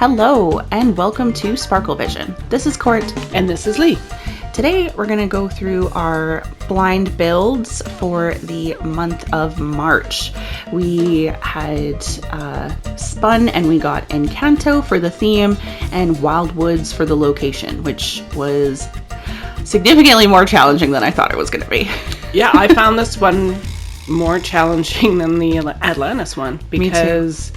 Hello and welcome to Sparkle Vision. This is Court. And this is Lee. Today we're going to go through our blind builds for the month of March. We had spun and we got Encanto for the theme and Wildwoods for the location, which was significantly more challenging than I thought it was going to be. Yeah, I found this one more challenging than the Atlantis one because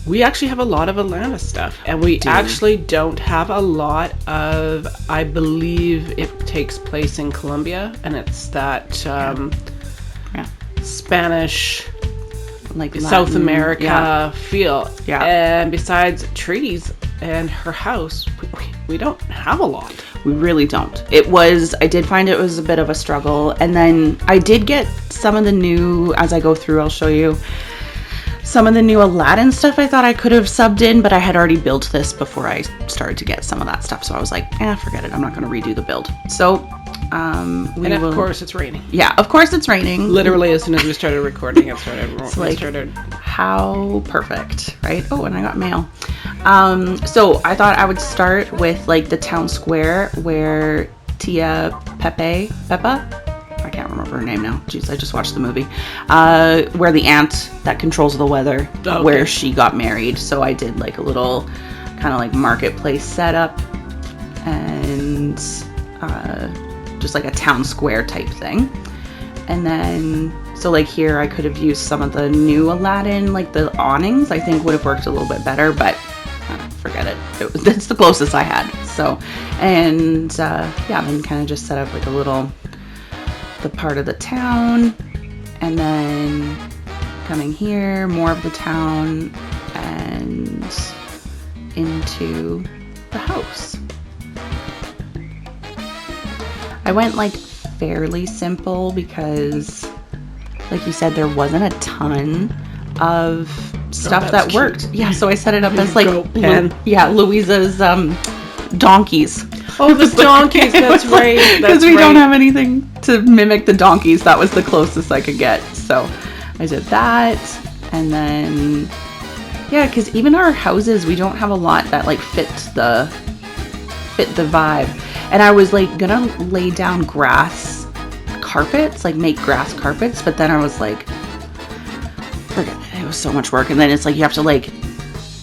we actually have a lot of Atlantis stuff, and we actually don't have a lot of, I believe it takes place in Colombia, and it's that Spanish, like South Latin, America feel. Yeah. And besides trees and her house, we don't have a lot. We really don't. I did find it was a bit of a struggle, and then I did get some of the new, as I go through, I'll show you some of the new Aladdin stuff I thought I could have subbed in, but I had already built this before I started to get some of that stuff. So I was like, forget it. I'm not going to redo the build. So, of course it's raining. Yeah, of course it's raining. Literally as soon as we started recording, it started. How perfect, right? Oh, and I got mail. So I thought I would start with like the town square where Tia Peppa, I can't remember her name now. Jeez, I just watched the movie. Where the aunt that controls the weather, where she got married. So I did like a little kind of like marketplace setup and just like a town square type thing. And then, so like here I could have used some of the new Aladdin, like the awnings, I think would have worked a little bit better, but forget it. That's the closest I had. So, and then kind of just set up like the part of the town, and then coming here, more of the town, and into the house. I went like fairly simple because, like you said, there wasn't a ton of stuff that worked. Cute. Yeah, so I set it up as like Louisa's donkeys. Oh, the donkeys, that's right. Because we don't have anything to mimic the donkeys. That was the closest I could get. So I did that. And then, because even our houses, we don't have a lot that like fit the vibe. And I was like gonna lay down grass carpets, like make grass carpets. But then I was like, forget it. It was so much work. And then it's like you have to like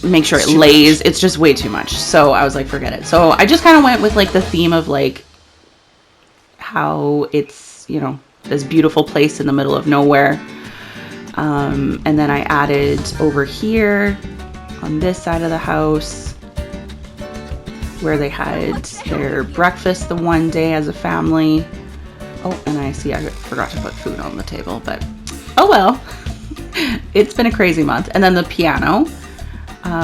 make sure it lays. It's just way too much. So I was like, forget it. So I just kind of went with like the theme of like how it's, this beautiful place in the middle of nowhere. And then I added over here on this side of the house where they had their breakfast the one day as a family. Oh, and I forgot to put food on the table, but oh well. It's been a crazy month. And then the piano,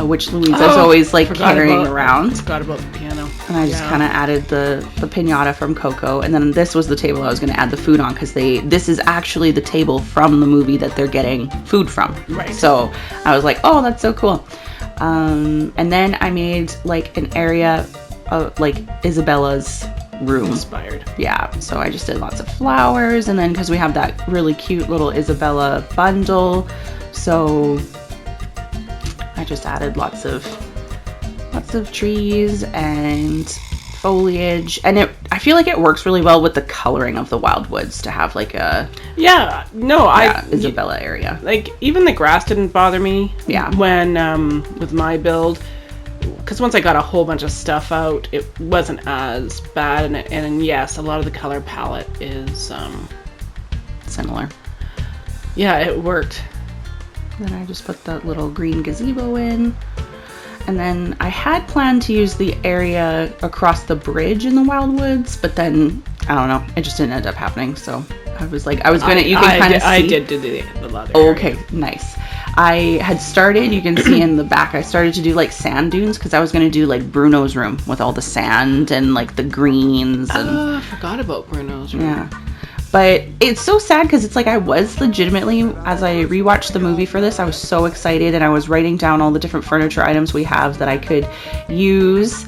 which Louisa's always like carrying around. I forgot about the piano. And I just kind of added the pinata from Coco. And then this was the table I was going to add the food on because this is actually the table from the movie that they're getting food from. Right. So I was like, oh, that's so cool. And then I made like an area of like Isabella's room. Inspired. Yeah. So I just did lots of flowers. And then because we have that really cute little Isabella bundle. So I just added lots of trees and foliage, and I feel like it works really well with the coloring of the Wildwoods to have like a Isabella area. Like even the grass didn't bother me. Yeah. When with my build, because once I got a whole bunch of stuff out, it wasn't as bad, and yes, a lot of the color palette is similar. Yeah, it worked. Then I just put the little green gazebo in. And then I had planned to use the area across the bridge in the Wildwoods, but then, I don't know, it just didn't end up happening. So I was like, I did do the leather area. Okay, nice. I had started, you can see in the back, I started to do like sand dunes because I was going to do like Bruno's room with all the sand and like the greens. I forgot about Bruno's room. Yeah. But it's so sad because it's like I was legitimately, as I rewatched the movie for this, I was so excited and I was writing down all the different furniture items we have that I could use.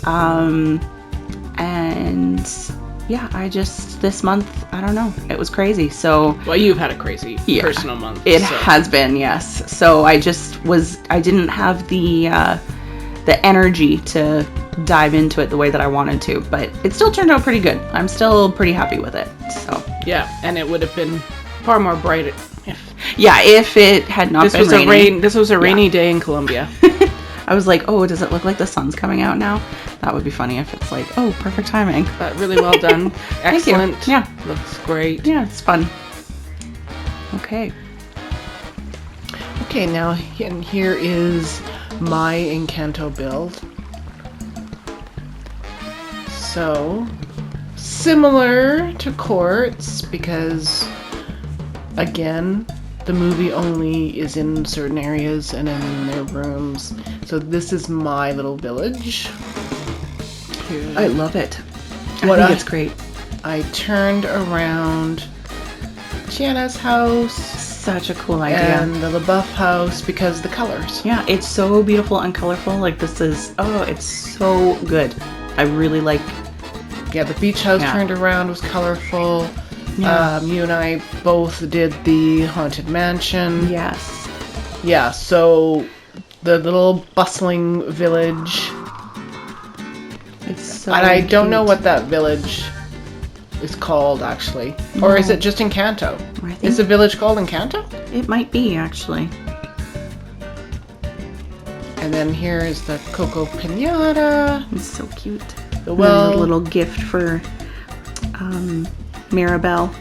And this month, I don't know, it was crazy. So, well, you've had a crazy personal month. It has been, yes. So I didn't have the the energy to dive into it the way that I wanted to, but it still turned out pretty good. I'm still pretty happy with it. So yeah, and it would have been far more bright if it had not been raining. This was a rainy day in Colombia. I was like, oh, does it look like the sun's coming out now? That would be funny if it's like, oh, perfect timing. But really well done. Excellent. Thank you. Yeah. Looks great. Yeah, it's fun. Okay. Okay, now and here is my Encanto build. So, similar to Court's, because again, the movie only is in certain areas and in their rooms. So this is my little village. Here. I love it. I think it's great. I turned around Gianna's house. Such a cool idea. And the LaBeouf house because the colors. Yeah, it's so beautiful and colorful. Like this is, it's so good. I really like. Yeah, the beach house turned around was colorful. Yeah. You and I both did the Haunted Mansion. Yes. Yeah, so the little bustling village. It's so And I don't cute. know what that village is called, actually. No. Or is it just Encanto? I think Is the village called Encanto? it might be, actually. And then here is the Coco Pinata. It's so cute. The And well. a little gift for Mirabelle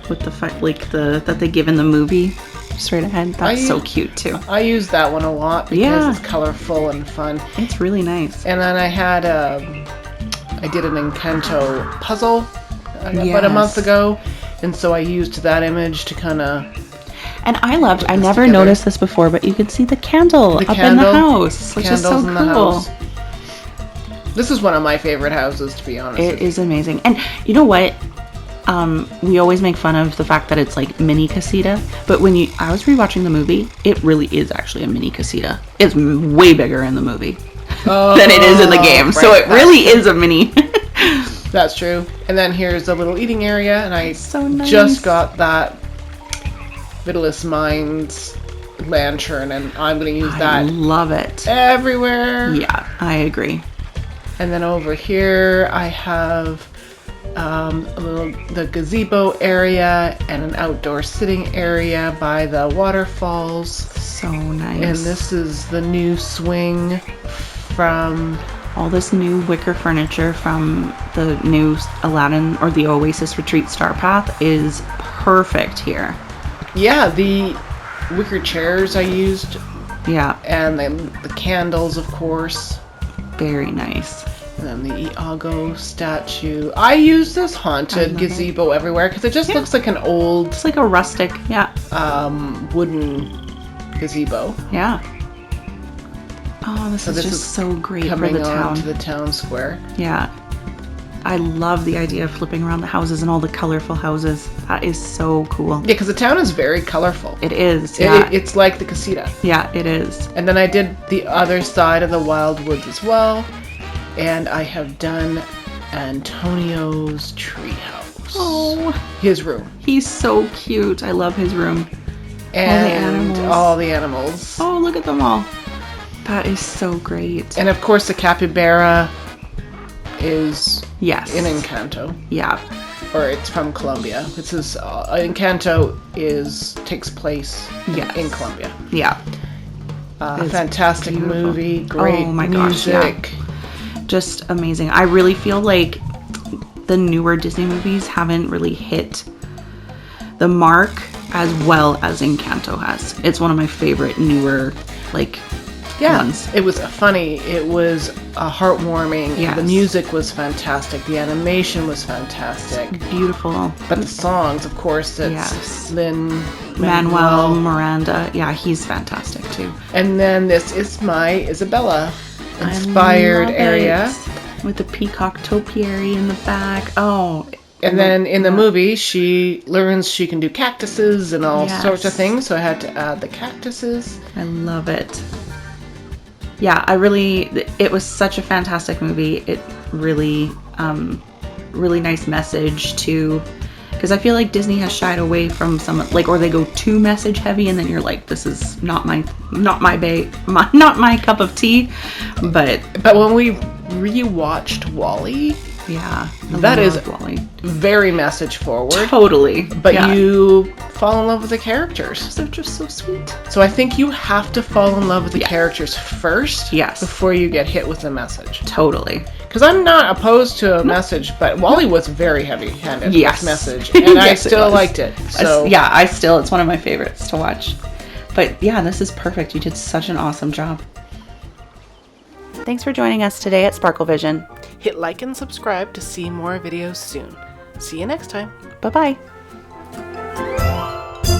with the that they give in the movie. Straight ahead. That's so cute too. I use that one a lot because it's colorful and fun. It's really nice. And then I had I did an Encanto puzzle about a month ago, and so I used that image to kind of. And I never noticed this before, but you could see the candle up in the house, which is so cool. This is one of my favorite houses, to be honest. It is amazing. And you know what? We always make fun of the fact that it's like mini casita, but I was rewatching the movie, it really is actually a mini casita. It's way bigger in the movie than it is in the game. Right, so it really is a mini. That's true. And then here's the little eating area, and I nice. Just got that Vitalist Minds lantern, and I'm going to use that. I love it. Everywhere. Yeah, I agree. And then over here, I have the gazebo area and an outdoor sitting area by the waterfalls. So nice. And this is the new swing from all this new wicker furniture from the new Aladdin or the Oasis Retreat Star Path is perfect here. Yeah, the wicker chairs I used. Yeah. And the candles, of course. Very nice. And then the Iago statue. I use this haunted gazebo everywhere because it just looks like an old... It's like a rustic, wooden gazebo. Yeah. Oh, this is just so great for the town. Coming on to the town square. Yeah. I love the idea of flipping around the houses and all the colorful houses. That is so cool. Yeah, because the town is very colorful. It is, yeah. It's like the casita. Yeah, it is. And then I did the other side of the Wild Woods as well. And I have done Antonio's treehouse. Oh. His room. He's so cute. I love his room. And all the animals. Oh, look at them all. That is so great. And of course the capybara is in Encanto. Yeah. Or it's from Colombia. It says Encanto takes place in Colombia. Yeah. Fantastic movie, great music. Just amazing. I really feel like the newer Disney movies haven't really hit the mark as well as Encanto has. It's one of my favorite newer ones. It was funny. It was heartwarming. Yes. The music was fantastic. The animation was fantastic. It's beautiful. But the songs, of course, it's Lin-Manuel Miranda. Yeah, he's fantastic too. And then this is my Isabella inspired area with the peacock topiary in the back. Oh. And then in the movie, she learns she can do cactuses and all sorts of things. So I had to add the cactuses. I love it. Yeah, it was such a fantastic movie. It really, really nice message to Because I feel like Disney has shied away from some, like, or they go too message heavy, and then you're like, this is not my cup of tea. But when we rewatched WALL-E, yeah, that is WALL-E. Very message forward. Totally. But you fall in love with the characters. They're just so sweet. So I think you have to fall in love with the characters first. Yes. Before you get hit with the message. Totally. Because I'm not opposed to a message, but WALL-E was very heavy-handed with message, and Yes, I still liked it. So it's one of my favorites to watch. But yeah, this is perfect. You did such an awesome job. Thanks for joining us today at Sparkle Vision. Hit like and subscribe to see more videos soon. See you next time. Bye-bye.